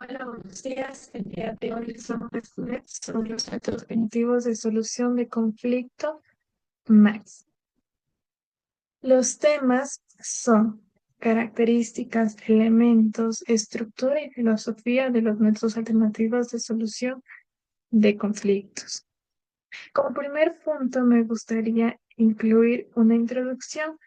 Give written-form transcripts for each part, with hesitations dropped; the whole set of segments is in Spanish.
Hola, buenos días. El día de hoy les vamos a estudiar sobre los métodos cognitivos de solución de conflicto MAX. Los temas son características, elementos, estructura y filosofía de los métodos alternativos de solución de conflictos. Como primer punto, me gustaría incluir una introducción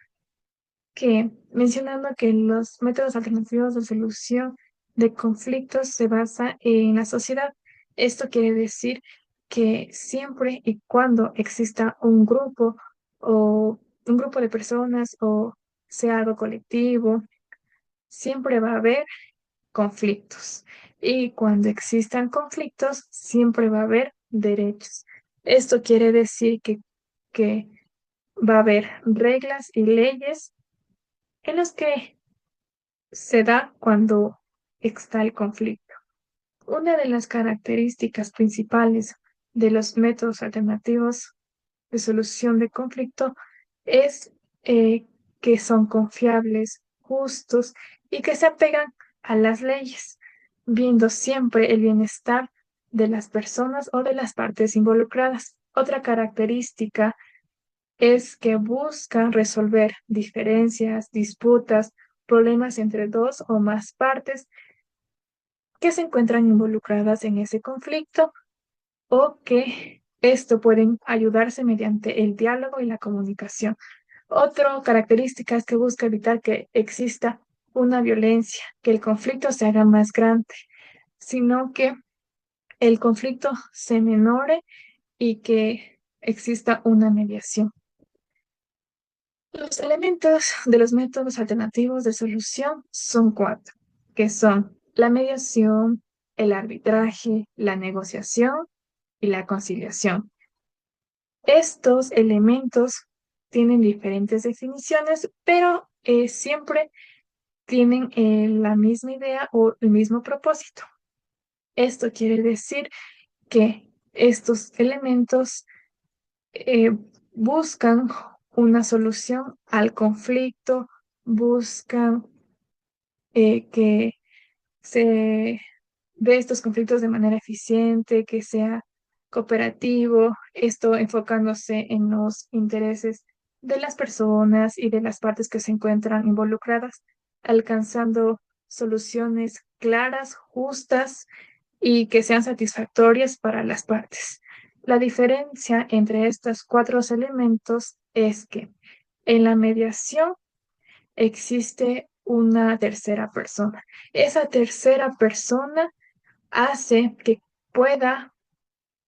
que mencionando que los métodos alternativos de solución de conflictos se basa en la sociedad. Esto quiere decir que siempre y cuando exista un grupo o un grupo de personas o sea algo colectivo, siempre va a haber conflictos. Y cuando existan conflictos, siempre va a haber derechos. Esto quiere decir que va a haber reglas y leyes en los que se da cuando está el conflicto. Una de las características principales de los métodos alternativos de solución de conflicto es que son confiables, justos y que se apegan a las leyes, viendo siempre el bienestar de las personas o de las partes involucradas. Otra característica es que buscan resolver diferencias, disputas, problemas entre dos o más partes que se encuentran involucradas en ese conflicto o que esto pueden ayudarse mediante el diálogo y la comunicación. Otra característica es que busca evitar que exista una violencia, que el conflicto se haga más grande, sino que el conflicto se menore y que exista una mediación. Los elementos de los métodos alternativos de solución son cuatro, que son la mediación, el arbitraje, la negociación y la conciliación. Estos elementos tienen diferentes definiciones, pero siempre tienen la misma idea o el mismo propósito. Esto quiere decir que estos elementos eh, buscan una solución al conflicto, buscan que se ve estos conflictos de manera eficiente, que sea cooperativo, esto enfocándose en los intereses de las personas y de las partes que se encuentran involucradas, alcanzando soluciones claras, justas y que sean satisfactorias para las partes. La diferencia entre estos cuatro elementos es que en la mediación existe una tercera persona. Esa tercera persona hace que pueda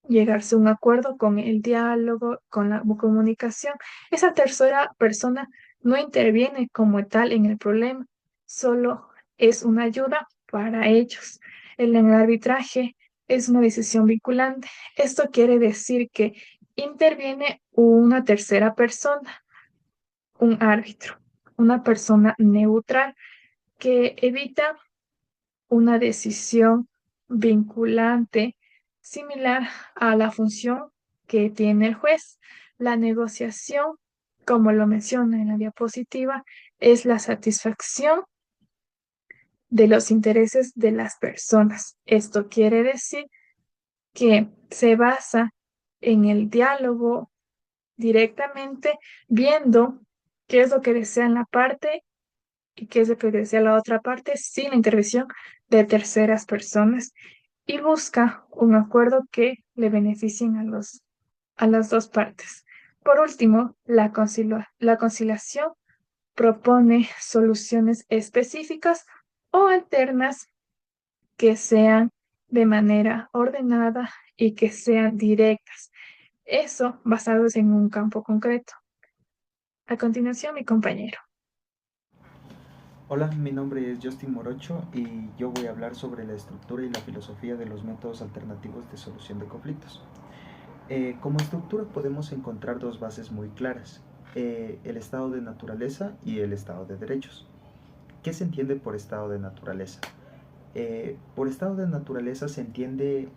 llegarse a un acuerdo con el diálogo, con la comunicación. Esa tercera persona no interviene como tal en el problema, solo es una ayuda para ellos. El arbitraje es una decisión vinculante. Esto quiere decir que interviene una tercera persona, un árbitro, una persona neutral que evita una decisión vinculante similar a la función que tiene el juez. La negociación, como lo menciona en la diapositiva, es la satisfacción de los intereses de las personas. Esto quiere decir que se basa en el diálogo directamente, viendo qué es lo que desean la parte y qué es lo que desea la otra parte sin la intervención de terceras personas y busca un acuerdo que le beneficien a las dos partes. Por último, la conciliación propone soluciones específicas o alternas que sean de manera ordenada y que sean directas. Eso basados en un campo concreto. A continuación, mi compañero. Hola, mi nombre es Justin Morocho y yo voy a hablar sobre la estructura y la filosofía de los métodos alternativos de solución de conflictos. Como estructura podemos encontrar dos bases muy claras, el estado de naturaleza y el estado de derechos. ¿Qué se entiende por estado de naturaleza? Por estado de naturaleza se entiende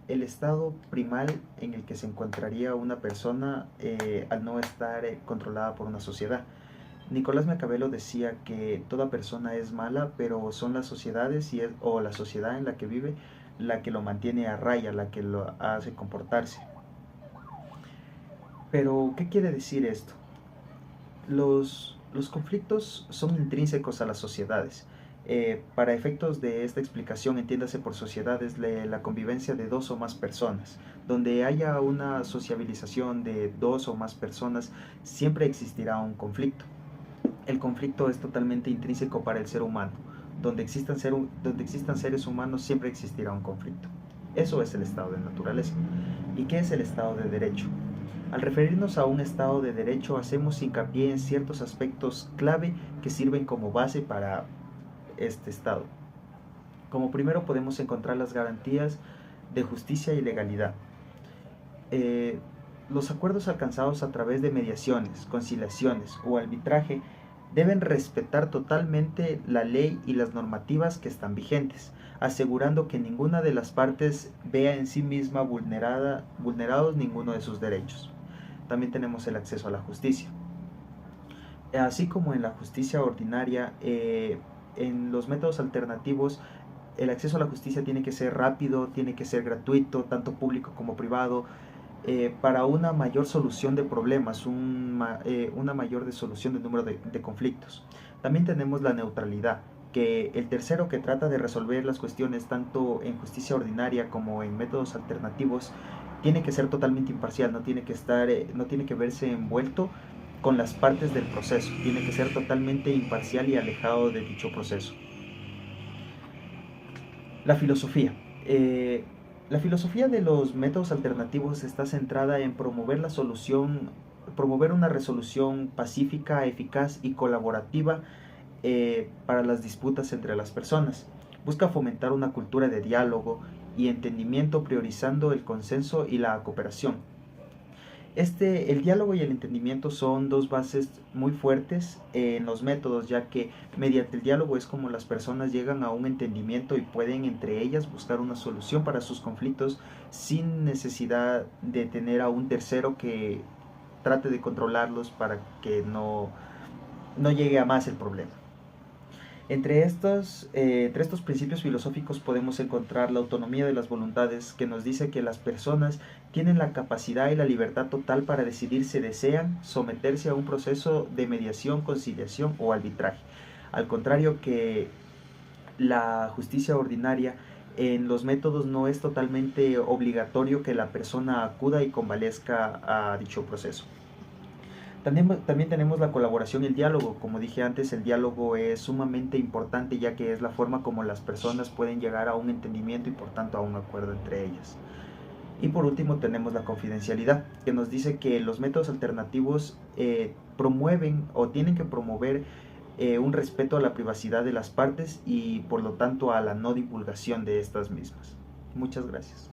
el estado primal en el que se encontraría una persona al no estar controlada por una sociedad. Nicolás Maquiavelo decía que toda persona es mala, pero son las sociedades o la sociedad en la que vive la que lo mantiene a raya, la que lo hace comportarse. Pero, ¿qué quiere decir esto? Los conflictos son intrínsecos a las sociedades. Para efectos de esta explicación, entiéndase por sociedades la convivencia de dos o más personas. Donde haya una sociabilización de dos o más personas, siempre existirá un conflicto. El conflicto es totalmente intrínseco para el ser humano. Donde existan seres humanos, siempre existirá un conflicto. Eso es el estado de naturaleza. ¿Y qué es el estado de derecho? Al referirnos a un estado de derecho, hacemos hincapié en ciertos aspectos clave que sirven como base para este estado. Como primero podemos encontrar las garantías de justicia y legalidad. Eh, los acuerdos alcanzados a través de mediaciones, conciliaciones o arbitraje deben respetar totalmente la ley y las normativas que están vigentes, asegurando que ninguna de las partes vea en sí misma vulnerados ninguno de sus derechos. También tenemos el acceso a la justicia. Así como en la justicia ordinaria, en los métodos alternativos, el acceso a la justicia tiene que ser rápido, tiene que ser gratuito, tanto público como privado, para una mayor solución de problemas, una mayor solución del número de conflictos. También tenemos la neutralidad, que el tercero que trata de resolver las cuestiones tanto en justicia ordinaria como en métodos alternativos tiene que ser totalmente imparcial, no tiene que verse envuelto con las partes del proceso, tiene que ser totalmente imparcial y alejado de dicho proceso. La filosofía. La filosofía de los métodos alternativos está centrada en promover una resolución pacífica, eficaz y colaborativa para las disputas entre las personas. Busca fomentar una cultura de diálogo y entendimiento, priorizando el consenso y la cooperación. El diálogo y el entendimiento son dos bases muy fuertes en los métodos, ya que mediante el diálogo es como las personas llegan a un entendimiento y pueden entre ellas buscar una solución para sus conflictos sin necesidad de tener a un tercero que trate de controlarlos para que no llegue a más el problema. Entre estos principios filosóficos podemos encontrar la autonomía de las voluntades, que nos dice que las personas tienen la capacidad y la libertad total para decidir si desean someterse a un proceso de mediación, conciliación o arbitraje. Al contrario que la justicia ordinaria, en los métodos no es totalmente obligatorio que la persona acuda y convalezca a dicho proceso. También tenemos la colaboración y el diálogo. Como dije antes, el diálogo es sumamente importante, ya que es la forma como las personas pueden llegar a un entendimiento y por tanto a un acuerdo entre ellas. Y por último tenemos la confidencialidad, que nos dice que los métodos alternativos promueven o tienen que promover un respeto a la privacidad de las partes y por lo tanto a la no divulgación de estas mismas. Muchas gracias.